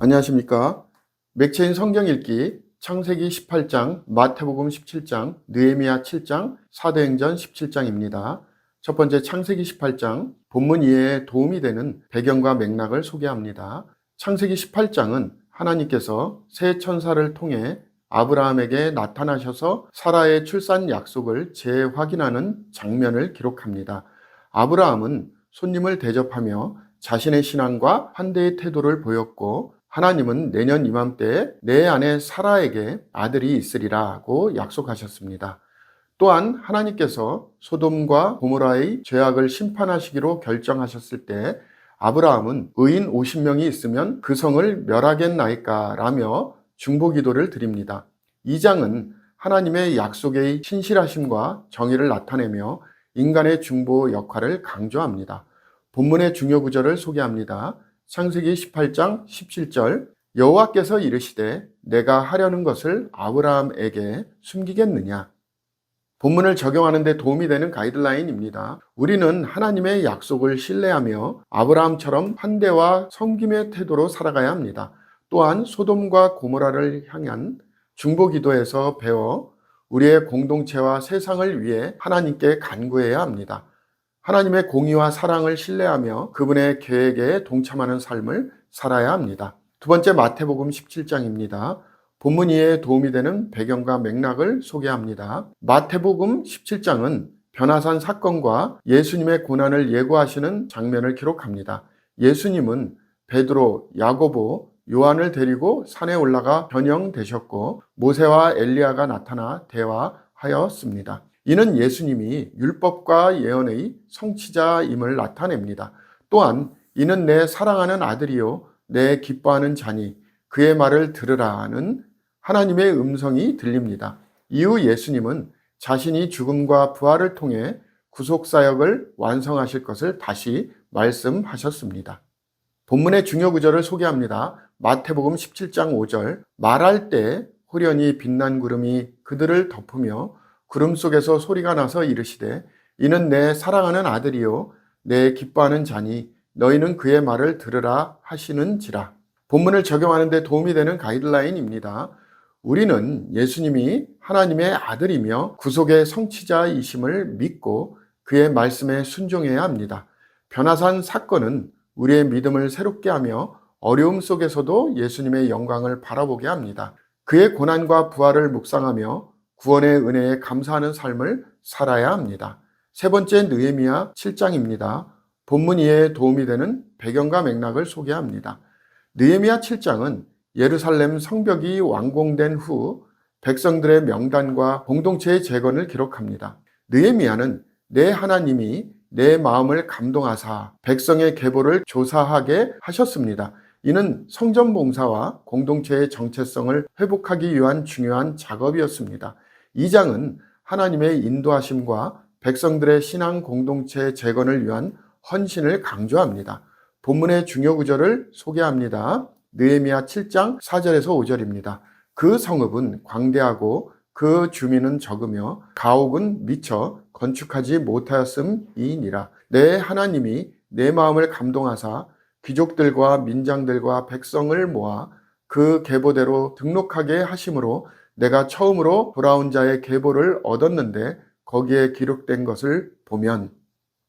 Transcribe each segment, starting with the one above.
안녕하십니까. 맥체인 성경 읽기 창세기 18장, 마태복음 17장, 느헤미야 7장, 사도행전 17장입니다. 첫 번째 창세기 18장, 본문 이해에 도움이 되는 배경과 맥락을 소개합니다. 창세기 18장은 하나님께서 새 천사를 통해 아브라함에게 나타나셔서 사라의 출산 약속을 재확인하는 장면을 기록합니다. 아브라함은 손님을 대접하며 자신의 신앙과 환대의 태도를 보였고, 하나님은 내년 이맘때에 내 아내 사라에게 아들이 있으리라고 약속하셨습니다. 또한 하나님께서 소돔과 고모라의 죄악을 심판하시기로 결정하셨을 때 아브라함은 의인 50명이 있으면 그 성을 멸하겠나이까 라며 중보기도를 드립니다. 이 장은 하나님의 약속의 신실하심과 정의를 나타내며 인간의 중보 역할을 강조합니다. 본문의 중요 구절을 소개합니다. 창세기 18장 17절, 여호와께서 이르시되 내가 하려는 것을 아브라함에게 숨기겠느냐. 본문을 적용하는 데 도움이 되는 가이드라인입니다. 우리는 하나님의 약속을 신뢰하며 아브라함처럼 환대와 섬김의 태도로 살아가야 합니다. 또한 소돔과 고모라를 향한 중보기도에서 배워 우리의 공동체와 세상을 위해 하나님께 간구해야 합니다. 하나님의 공의와 사랑을 신뢰하며 그분의 계획에 동참하는 삶을 살아야 합니다. 두 번째 마태복음 17장입니다. 본문 이해에 도움이 되는 배경과 맥락을 소개합니다. 마태복음 17장은 변화산 사건과 예수님의 고난을 예고하시는 장면을 기록합니다. 예수님은 베드로, 야고보, 요한을 데리고 산에 올라가 변형되셨고 모세와 엘리야가 나타나 대화하였습니다. 이는 예수님이 율법과 예언의 성취자임을 나타냅니다. 또한 이는 내 사랑하는 아들이요 내 기뻐하는 자니 그의 말을 들으라는 하나님의 음성이 들립니다. 이후 예수님은 자신이 죽음과 부활을 통해 구속사역을 완성하실 것을 다시 말씀하셨습니다. 본문의 중요 구절을 소개합니다. 마태복음 17장 5절, 말할 때 호련히 빛난 구름이 그들을 덮으며 구름 속에서 소리가 나서 이르시되 이는 내 사랑하는 아들이요 내 기뻐하는 자니 너희는 그의 말을 들으라 하시는지라. 본문을 적용하는 데 도움이 되는 가이드라인입니다. 우리는 예수님이 하나님의 아들이며 구속의 성취자이심을 믿고 그의 말씀에 순종해야 합니다. 변화산 사건은 우리의 믿음을 새롭게 하며 어려움 속에서도 예수님의 영광을 바라보게 합니다. 그의 고난과 부활을 묵상하며 구원의 은혜에 감사하는 삶을 살아야 합니다. 세 번째 느헤미야 7장입니다. 본문 이해에 도움이 되는 배경과 맥락을 소개합니다. 느헤미야 7장은 예루살렘 성벽이 완공된 후 백성들의 명단과 공동체의 재건을 기록합니다. 느헤미야는 내 하나님이 내 마음을 감동하사 백성의 계보를 조사하게 하셨습니다. 이는 성전 봉사와 공동체의 정체성을 회복하기 위한 중요한 작업이었습니다. 이 장은 하나님의 인도하심과 백성들의 신앙 공동체 재건을 위한 헌신을 강조합니다. 본문의 중요 구절을 소개합니다. 느헤미야 7장 4절에서 5절입니다. 그 성읍은 광대하고 그 주민은 적으며 가옥은 미처 건축하지 못하였음이니라. 내 하나님이 내 마음을 감동하사 귀족들과 민장들과 백성을 모아 그 계보대로 등록하게 하심으로 내가 처음으로 돌아온 자의 계보를 얻었는데 거기에 기록된 것을 보면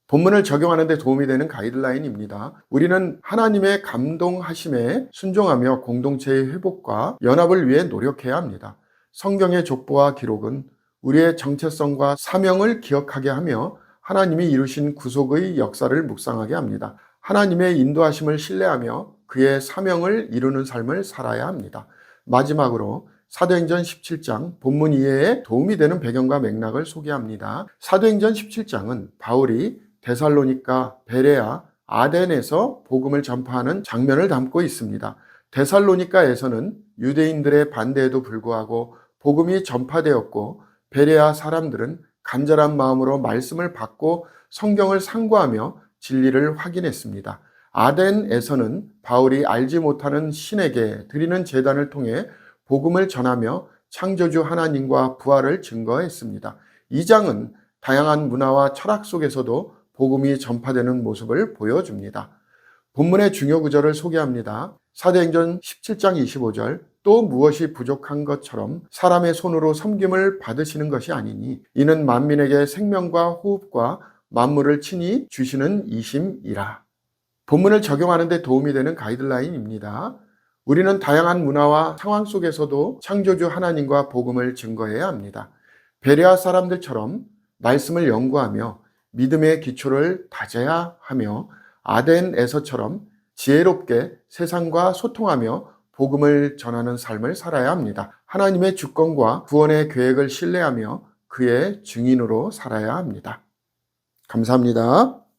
본문을 적용하는 데 도움이 되는 가이드라인입니다. 우리는 하나님의 감동하심에 순종하며 공동체의 회복과 연합을 위해 노력해야 합니다. 성경의 족보와 기록은 우리의 정체성과 사명을 기억하게 하며 하나님이 이루신 구속의 역사를 묵상하게 합니다. 하나님의 인도하심을 신뢰하며 그의 사명을 이루는 삶을 살아야 합니다. 마지막으로 사도행전 17장 본문 이해에 도움이 되는 배경과 맥락을 소개합니다. 사도행전 17장은 바울이 데살로니가, 베레아, 아덴에서 복음을 전파하는 장면을 담고 있습니다. 데살로니가에서는 유대인들의 반대에도 불구하고 복음이 전파되었고 베레아 사람들은 간절한 마음으로 말씀을 받고 성경을 상고하며 진리를 확인했습니다. 아덴에서는 바울이 알지 못하는 신에게 드리는 제단을 통해 복음을 전하며 창조주 하나님과 부활을 증거했습니다. 이 장은 다양한 문화와 철학 속에서도 복음이 전파되는 모습을 보여줍니다. 본문의 중요 구절을 소개합니다. 사도행전 17장 25절 또 무엇이 부족한 것처럼 사람의 손으로 섬김을 받으시는 것이 아니니 이는 만민에게 생명과 호흡과 만물을 친히 주시는 이심이라. 본문을 적용하는 데 도움이 되는 가이드라인입니다. 우리는 다양한 문화와 상황 속에서도 창조주 하나님과 복음을 증거해야 합니다. 베레아 사람들처럼 말씀을 연구하며 믿음의 기초를 다져야 하며 아덴에서처럼 지혜롭게 세상과 소통하며 복음을 전하는 삶을 살아야 합니다. 하나님의 주권과 구원의 계획을 신뢰하며 그의 증인으로 살아야 합니다. 감사합니다.